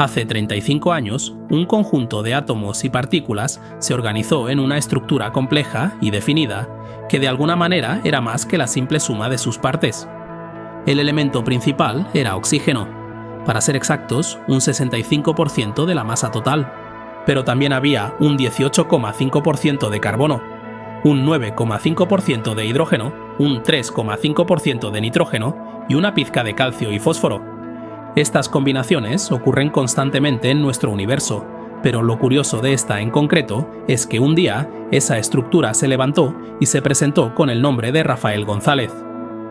Hace 35 años, un conjunto de átomos y partículas se organizó en una estructura compleja y definida que de alguna manera era más que la simple suma de sus partes. El elemento principal era oxígeno, para ser exactos, un 65% de la masa total, pero también había un 18,5% de carbono, un 9,5% de hidrógeno, un 3,5% de nitrógeno y una pizca de calcio y fósforo. Estas combinaciones ocurren constantemente en nuestro universo, pero lo curioso de esta en concreto es que un día esa estructura se levantó y se presentó con el nombre de Rafael González.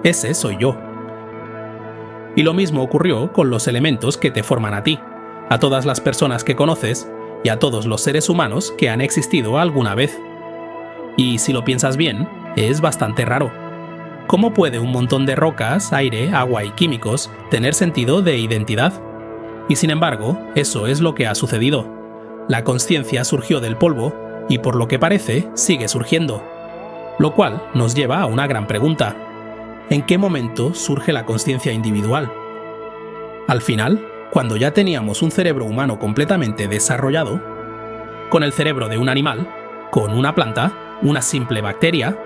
Ese soy yo. Y lo mismo ocurrió con los elementos que te forman a ti, a todas las personas que conoces y a todos los seres humanos que han existido alguna vez. Y si lo piensas bien, es bastante raro. ¿Cómo puede un montón de rocas, aire, agua y químicos tener sentido de identidad? Y sin embargo, eso es lo que ha sucedido. La consciencia surgió del polvo y por lo que parece sigue surgiendo. Lo cual nos lleva a una gran pregunta. ¿En qué momento surge la consciencia individual? Al final, cuando ya teníamos un cerebro humano completamente desarrollado, con el cerebro de un animal, con una planta, una simple bacteria.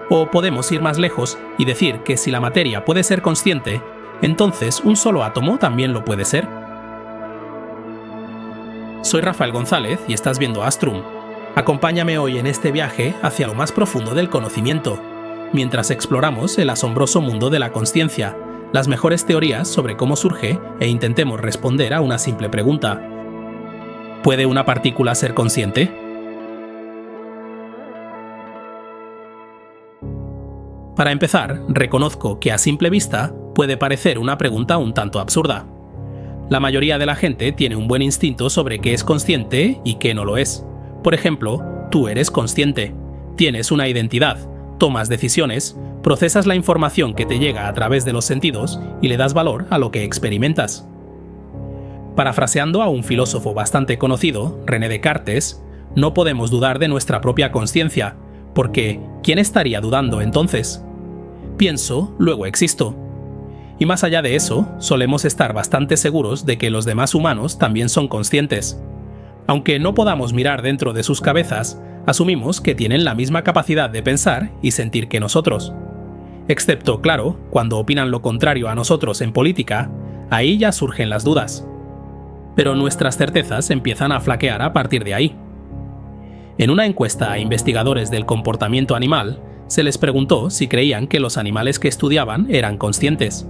O podemos ir más lejos y decir que si la materia puede ser consciente, entonces un solo átomo también lo puede ser. Soy Rafael González y estás viendo Astrum. Acompáñame hoy en este viaje hacia lo más profundo del conocimiento, mientras exploramos el asombroso mundo de la consciencia, las mejores teorías sobre cómo surge e intentemos responder a una simple pregunta. ¿Puede una partícula ser consciente? Para empezar, reconozco que a simple vista puede parecer una pregunta un tanto absurda. La mayoría de la gente tiene un buen instinto sobre qué es consciente y qué no lo es. Por ejemplo, tú eres consciente, tienes una identidad, tomas decisiones, procesas la información que te llega a través de los sentidos y le das valor a lo que experimentas. Parafraseando a un filósofo bastante conocido, René Descartes, no podemos dudar de nuestra propia consciencia, porque ¿quién estaría dudando entonces? Pienso, luego existo. Y más allá de eso, solemos estar bastante seguros de que los demás humanos también son conscientes. Aunque no podamos mirar dentro de sus cabezas, asumimos que tienen la misma capacidad de pensar y sentir que nosotros. Excepto, claro, cuando opinan lo contrario a nosotros en política, ahí ya surgen las dudas. Pero nuestras certezas empiezan a flaquear a partir de ahí. En una encuesta a investigadores del comportamiento animal, se les preguntó si creían que los animales que estudiaban eran conscientes.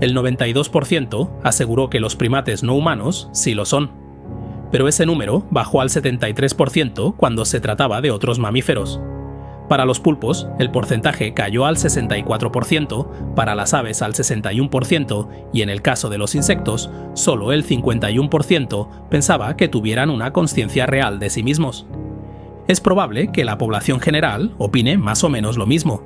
El 92% aseguró que los primates no humanos sí lo son, pero ese número bajó al 73% cuando se trataba de otros mamíferos. Para los pulpos, el porcentaje cayó al 64%, para las aves al 61% y en el caso de los insectos, solo el 51% pensaba que tuvieran una consciencia real de sí mismos. Es probable que la población general opine más o menos lo mismo.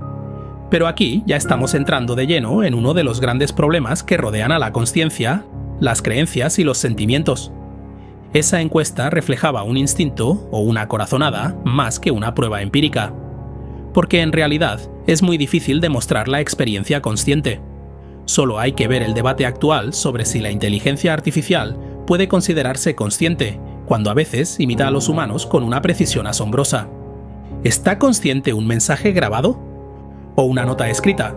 Pero aquí ya estamos entrando de lleno en uno de los grandes problemas que rodean a la consciencia, las creencias y los sentimientos. Esa encuesta reflejaba un instinto o una corazonada más que una prueba empírica. Porque en realidad es muy difícil demostrar la experiencia consciente. Solo hay que ver el debate actual sobre si la inteligencia artificial puede considerarse consciente, cuando a veces imita a los humanos con una precisión asombrosa. ¿Está consciente un mensaje grabado? ¿O una nota escrita?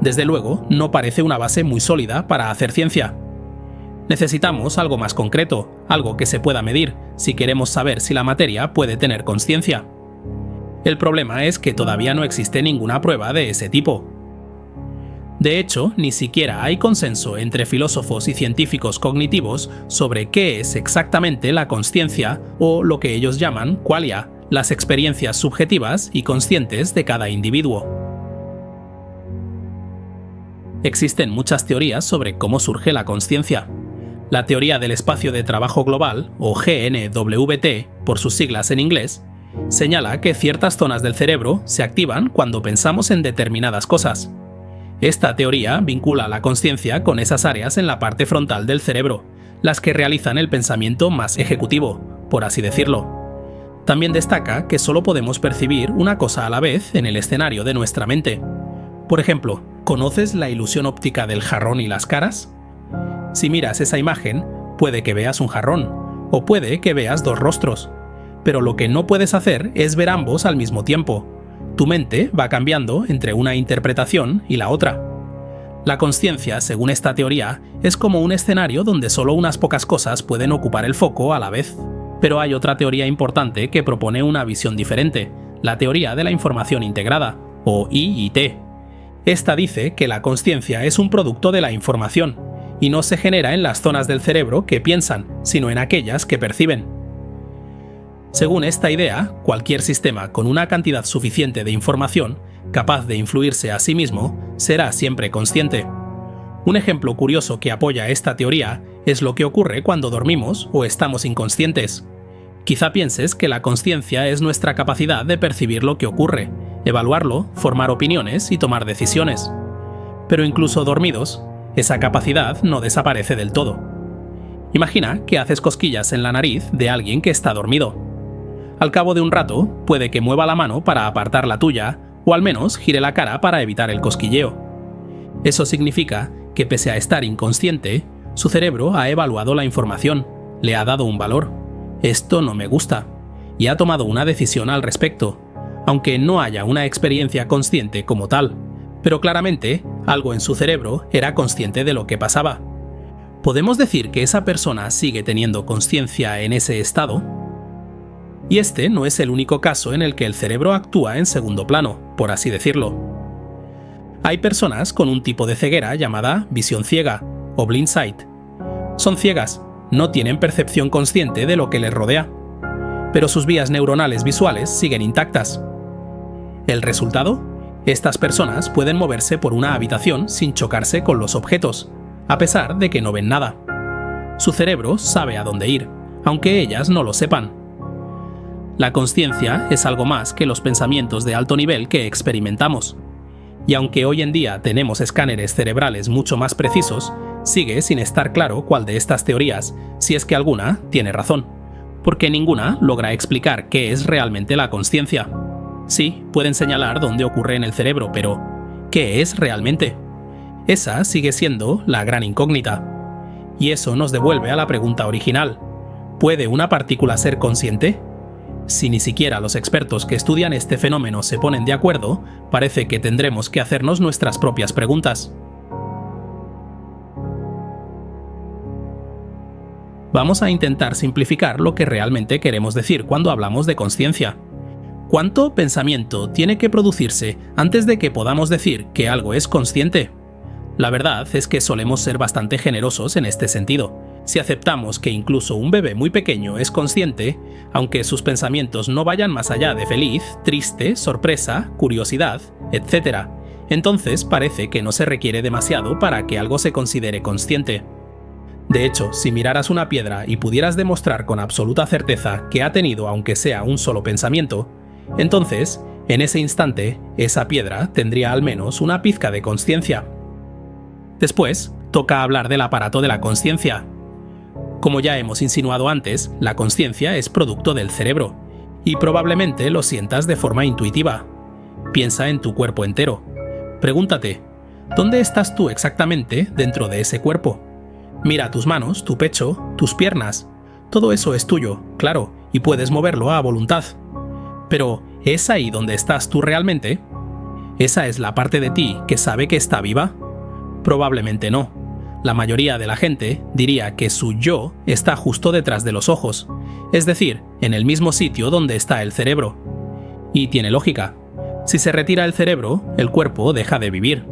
Desde luego, no parece una base muy sólida para hacer ciencia. Necesitamos algo más concreto, algo que se pueda medir, si queremos saber si la materia puede tener consciencia. El problema es que todavía no existe ninguna prueba de ese tipo. De hecho, ni siquiera hay consenso entre filósofos y científicos cognitivos sobre qué es exactamente la consciencia o lo que ellos llaman qualia, las experiencias subjetivas y conscientes de cada individuo. Existen muchas teorías sobre cómo surge la consciencia. La teoría del espacio de trabajo global, o GNWT, por sus siglas en inglés, señala que ciertas zonas del cerebro se activan cuando pensamos en determinadas cosas. Esta teoría vincula la consciencia con esas áreas en la parte frontal del cerebro, las que realizan el pensamiento más ejecutivo, por así decirlo. También destaca que solo podemos percibir una cosa a la vez en el escenario de nuestra mente. Por ejemplo, ¿conoces la ilusión óptica del jarrón y las caras? Si miras esa imagen, puede que veas un jarrón, o puede que veas dos rostros. Pero lo que no puedes hacer es ver ambos al mismo tiempo. Tu mente va cambiando entre una interpretación y la otra. La consciencia, según esta teoría, es como un escenario donde solo unas pocas cosas pueden ocupar el foco a la vez. Pero hay otra teoría importante que propone una visión diferente, la teoría de la información integrada, o IIT. Esta dice que la consciencia es un producto de la información, y no se genera en las zonas del cerebro que piensan, sino en aquellas que perciben. Según esta idea, cualquier sistema con una cantidad suficiente de información, capaz de influirse a sí mismo, será siempre consciente. Un ejemplo curioso que apoya esta teoría es lo que ocurre cuando dormimos o estamos inconscientes. Quizá pienses que la consciencia es nuestra capacidad de percibir lo que ocurre, evaluarlo, formar opiniones y tomar decisiones. Pero incluso dormidos, esa capacidad no desaparece del todo. Imagina que haces cosquillas en la nariz de alguien que está dormido. Al cabo de un rato, puede que mueva la mano para apartar la tuya, o al menos gire la cara para evitar el cosquilleo. Eso significa que pese a estar inconsciente, su cerebro ha evaluado la información, le ha dado un valor. Esto no me gusta, y ha tomado una decisión al respecto, aunque no haya una experiencia consciente como tal, pero claramente algo en su cerebro era consciente de lo que pasaba. ¿Podemos decir que esa persona sigue teniendo consciencia en ese estado? Y este no es el único caso en el que el cerebro actúa en segundo plano, por así decirlo. Hay personas con un tipo de ceguera llamada visión ciega, o blind sight. Son ciegas, no tienen percepción consciente de lo que les rodea, pero sus vías neuronales visuales siguen intactas. ¿El resultado? Estas personas pueden moverse por una habitación sin chocarse con los objetos, a pesar de que no ven nada. Su cerebro sabe a dónde ir, aunque ellas no lo sepan. La consciencia es algo más que los pensamientos de alto nivel que experimentamos. Y aunque hoy en día tenemos escáneres cerebrales mucho más precisos, sigue sin estar claro cuál de estas teorías, si es que alguna, tiene razón, porque ninguna logra explicar qué es realmente la consciencia. Sí, pueden señalar dónde ocurre en el cerebro, pero ¿qué es realmente? Esa sigue siendo la gran incógnita. Y eso nos devuelve a la pregunta original. ¿Puede una partícula ser consciente? Si ni siquiera los expertos que estudian este fenómeno se ponen de acuerdo, parece que tendremos que hacernos nuestras propias preguntas. Vamos a intentar simplificar lo que realmente queremos decir cuando hablamos de consciencia. ¿Cuánto pensamiento tiene que producirse antes de que podamos decir que algo es consciente? La verdad es que solemos ser bastante generosos en este sentido. Si aceptamos que incluso un bebé muy pequeño es consciente, aunque sus pensamientos no vayan más allá de feliz, triste, sorpresa, curiosidad, etc., entonces parece que no se requiere demasiado para que algo se considere consciente. De hecho, si miraras una piedra y pudieras demostrar con absoluta certeza que ha tenido aunque sea un solo pensamiento, entonces, en ese instante, esa piedra tendría al menos una pizca de consciencia. Después, toca hablar del aparato de la consciencia. Como ya hemos insinuado antes, la consciencia es producto del cerebro, y probablemente lo sientas de forma intuitiva. Piensa en tu cuerpo entero. Pregúntate, ¿dónde estás tú exactamente dentro de ese cuerpo? Mira tus manos, tu pecho, tus piernas. Todo eso es tuyo, claro, y puedes moverlo a voluntad. Pero, ¿es ahí donde estás tú realmente? ¿Esa es la parte de ti que sabe que está viva? Probablemente no. La mayoría de la gente diría que su yo está justo detrás de los ojos, es decir, en el mismo sitio donde está el cerebro. Y tiene lógica. Si se retira el cerebro, el cuerpo deja de vivir.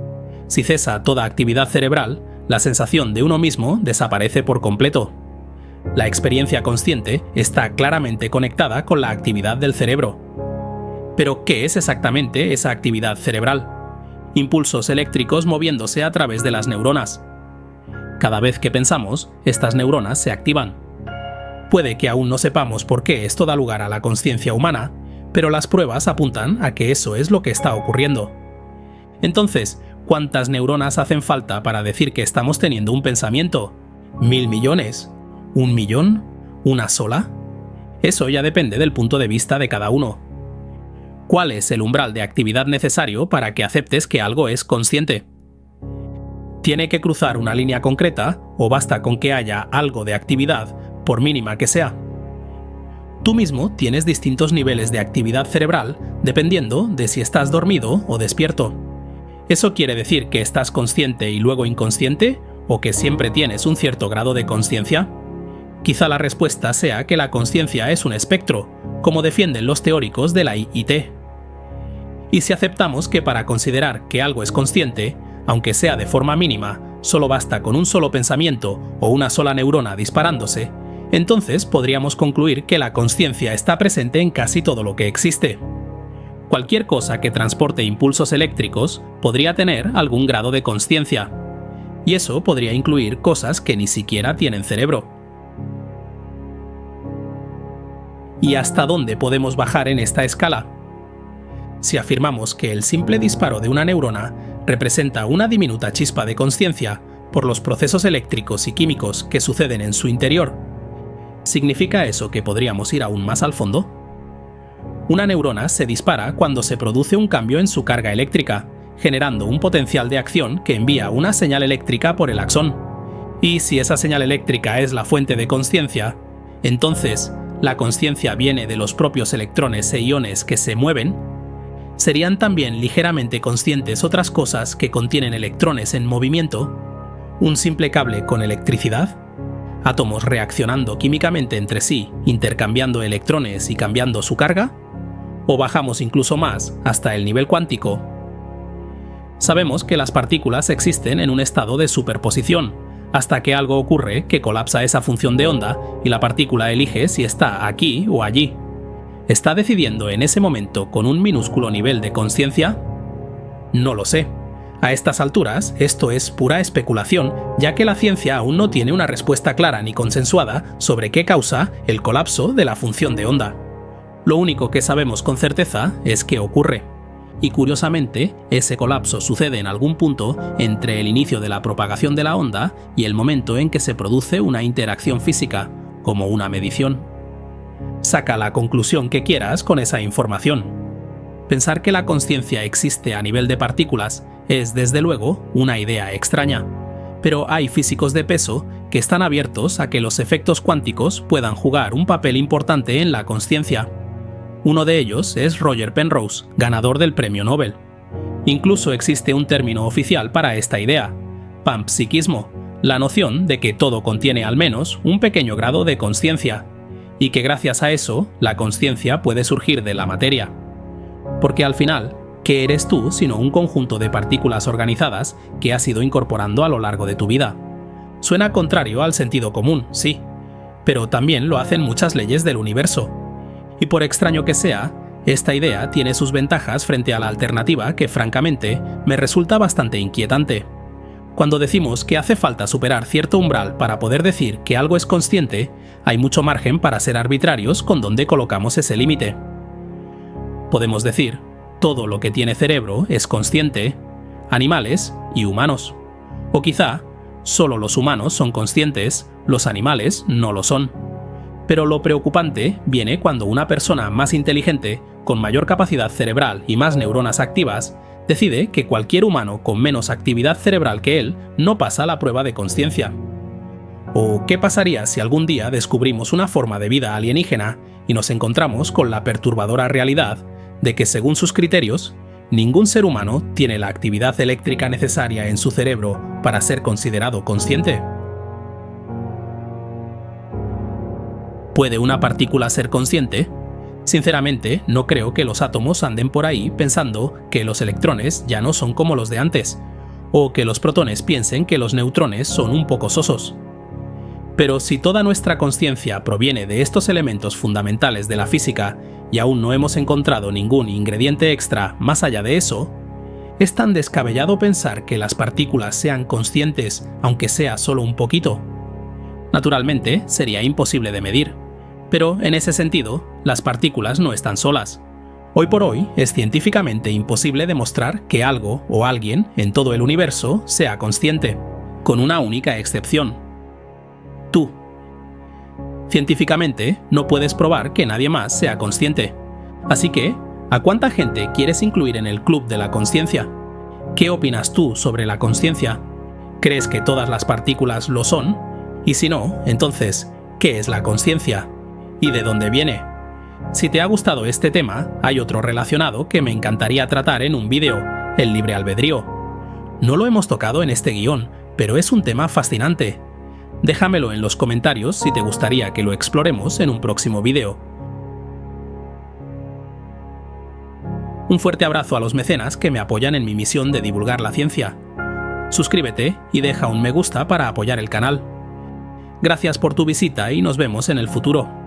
Si cesa toda actividad cerebral, la sensación de uno mismo desaparece por completo. La experiencia consciente está claramente conectada con la actividad del cerebro. Pero, ¿qué es exactamente esa actividad cerebral? Impulsos eléctricos moviéndose a través de las neuronas. Cada vez que pensamos, estas neuronas se activan. Puede que aún no sepamos por qué esto da lugar a la consciencia humana, pero las pruebas apuntan a que eso es lo que está ocurriendo. Entonces, ¿cuántas neuronas hacen falta para decir que estamos teniendo un pensamiento? ¿1.000 millones? ¿1 millón? ¿Una sola? Eso ya depende del punto de vista de cada uno. ¿Cuál es el umbral de actividad necesario para que aceptes que algo es consciente? ¿Tiene que cruzar una línea concreta o basta con que haya algo de actividad, por mínima que sea. Tú mismo tienes distintos niveles de actividad cerebral dependiendo de si estás dormido o despierto. ¿Eso quiere decir que estás consciente y luego inconsciente, o que siempre tienes un cierto grado de consciencia? Quizá la respuesta sea que la consciencia es un espectro, como defienden los teóricos de la IIT. Y si aceptamos que para considerar que algo es consciente, aunque sea de forma mínima, solo basta con un solo pensamiento o una sola neurona disparándose, entonces podríamos concluir que la consciencia está presente en casi todo lo que existe. Cualquier cosa que transporte impulsos eléctricos podría tener algún grado de consciencia, y eso podría incluir cosas que ni siquiera tienen cerebro. ¿Y hasta dónde podemos bajar en esta escala? Si afirmamos que el simple disparo de una neurona representa una diminuta chispa de consciencia por los procesos eléctricos y químicos que suceden en su interior, ¿significa eso que podríamos ir aún más al fondo? Una neurona se dispara cuando se produce un cambio en su carga eléctrica, generando un potencial de acción que envía una señal eléctrica por el axón. Y si esa señal eléctrica es la fuente de consciencia, entonces la consciencia viene de los propios electrones e iones que se mueven. ¿Serían también ligeramente conscientes otras cosas que contienen electrones en movimiento? ¿Un simple cable con electricidad? ¿Átomos reaccionando químicamente entre sí, intercambiando electrones y cambiando su carga? ¿O bajamos incluso más, hasta el nivel cuántico? Sabemos que las partículas existen en un estado de superposición, hasta que algo ocurre que colapsa esa función de onda y la partícula elige si está aquí o allí. ¿Está decidiendo en ese momento con un minúsculo nivel de consciencia? No lo sé. A estas alturas, esto es pura especulación, ya que la ciencia aún no tiene una respuesta clara ni consensuada sobre qué causa el colapso de la función de onda. Lo único que sabemos con certeza es que ocurre. Y curiosamente, ese colapso sucede en algún punto entre el inicio de la propagación de la onda y el momento en que se produce una interacción física, como una medición. Saca la conclusión que quieras con esa información. Pensar que la consciencia existe a nivel de partículas es, desde luego, una idea extraña, pero hay físicos de peso que están abiertos a que los efectos cuánticos puedan jugar un papel importante en la consciencia. Uno de ellos es Roger Penrose, ganador del Premio Nobel. Incluso existe un término oficial para esta idea: panpsiquismo, la noción de que todo contiene al menos un pequeño grado de consciencia, y que gracias a eso la consciencia puede surgir de la materia. Porque al final, ¿qué eres tú sino un conjunto de partículas organizadas que has ido incorporando a lo largo de tu vida? Suena contrario al sentido común, sí, pero también lo hacen muchas leyes del universo. Y por extraño que sea, esta idea tiene sus ventajas frente a la alternativa que, francamente, me resulta bastante inquietante. Cuando decimos que hace falta superar cierto umbral para poder decir que algo es consciente, hay mucho margen para ser arbitrarios con dónde colocamos ese límite. Podemos decir, todo lo que tiene cerebro es consciente, animales y humanos. O quizá, solo los humanos son conscientes, los animales no lo son. Pero lo preocupante viene cuando una persona más inteligente, con mayor capacidad cerebral y más neuronas activas, decide que cualquier humano con menos actividad cerebral que él no pasa la prueba de consciencia. ¿O qué pasaría si algún día descubrimos una forma de vida alienígena y nos encontramos con la perturbadora realidad de que, según sus criterios, ningún ser humano tiene la actividad eléctrica necesaria en su cerebro para ser considerado consciente? ¿Puede una partícula ser consciente? Sinceramente, no creo que los átomos anden por ahí pensando que los electrones ya no son como los de antes, o que los protones piensen que los neutrones son un poco sosos. Pero si toda nuestra consciencia proviene de estos elementos fundamentales de la física y aún no hemos encontrado ningún ingrediente extra más allá de eso, ¿es tan descabellado pensar que las partículas sean conscientes, aunque sea solo un poquito? Naturalmente, sería imposible de medir. Pero, en ese sentido, las partículas no están solas. Hoy por hoy es científicamente imposible demostrar que algo o alguien en todo el universo sea consciente, con una única excepción: tú. Científicamente, no puedes probar que nadie más sea consciente. Así que, ¿a cuánta gente quieres incluir en el club de la consciencia? ¿Qué opinas tú sobre la consciencia? ¿Crees que todas las partículas lo son? Y si no, entonces, ¿qué es la consciencia? ¿Y de dónde viene? Si te ha gustado este tema, hay otro relacionado que me encantaría tratar en un vídeo, el libre albedrío. No lo hemos tocado en este guión, pero es un tema fascinante. Déjamelo en los comentarios si te gustaría que lo exploremos en un próximo vídeo. Un fuerte abrazo a los mecenas que me apoyan en mi misión de divulgar la ciencia. Suscríbete y deja un me gusta para apoyar el canal. Gracias por tu visita y nos vemos en el futuro.